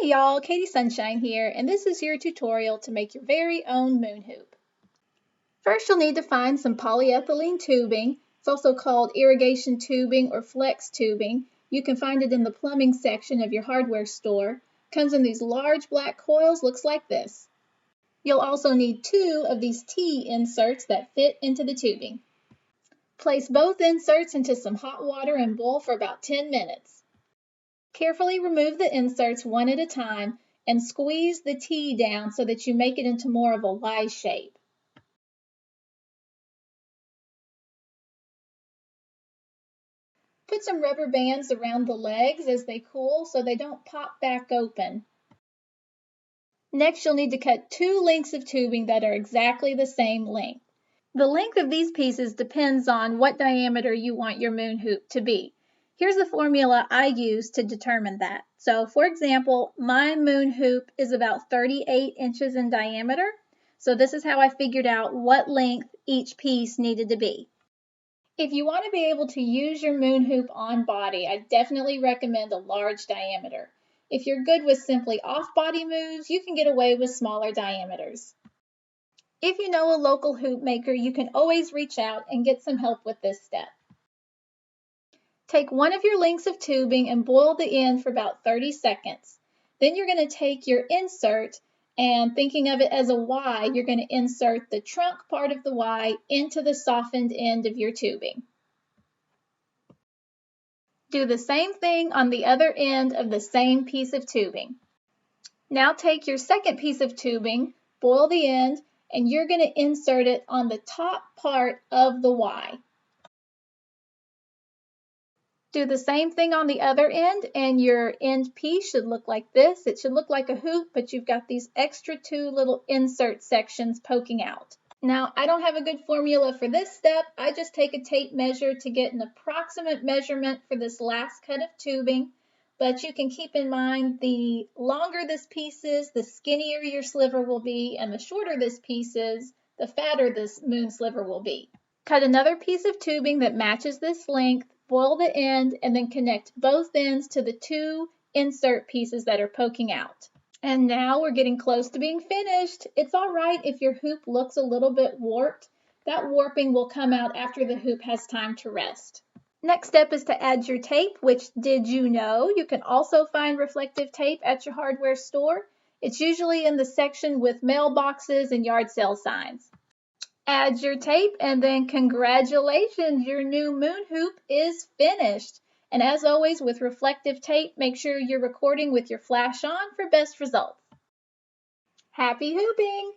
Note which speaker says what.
Speaker 1: Hey y'all, Katie Sunshine here, and this is your tutorial to make your very own moon hoop. First, you'll need to find some polyethylene tubing. It's also called irrigation tubing or flex tubing. You can find it in the plumbing section of your hardware store. Comes in these large black coils, looks like this. You'll also need 2 of these T inserts that fit into the tubing. Place both inserts into some hot water and boil for about 10 minutes. Carefully remove the inserts one at a time and squeeze the T down so that you make it into more of a Y shape. Put some rubber bands around the legs as they cool so they don't pop back open. Next, you'll need to cut 2 lengths of tubing that are exactly the same length. The length of these pieces depends on what diameter you want your moon hoop to be. Here's the formula I use to determine that. So for example, my moon hoop is about 38 inches in diameter. So this is how I figured out what length each piece needed to be. If you want to be able to use your moon hoop on body, I definitely recommend a large diameter. If you're good with simply off-body moves, you can get away with smaller diameters. If you know a local hoop maker, you can always reach out and get some help with this step. Take one of your lengths of tubing and boil the end for about 30 seconds. Then you're going to take your insert and, thinking of it as a Y, you're going to insert the trunk part of the Y into the softened end of your tubing. Do the same thing on the other end of the same piece of tubing. Now take your second piece of tubing, boil the end, and you're going to insert it on the top part of the Y. Do the same thing on the other end, and your end piece should look like this. It should look like a hoop, but you've got these extra 2 little insert sections poking out. Now, I don't have a good formula for this step. I just take a tape measure to get an approximate measurement for this last cut of tubing. But you can keep in mind the longer this piece is, the skinnier your sliver will be, and the shorter this piece is, the fatter this moon sliver will be. Cut another piece of tubing that matches this length, boil the end, and then connect both ends to the 2 insert pieces that are poking out. And now we're getting close to being finished. It's all right if your hoop looks a little bit warped. That warping will come out after the hoop has time to rest. Next step is to add your tape, which, did you know, you can also find reflective tape at your hardware store. It's usually in the section with mailboxes and yard sale signs. Add your tape, and then congratulations, your new moon hoop is finished. And as always with reflective tape, make sure you're recording with your flash on for best results. Happy hooping!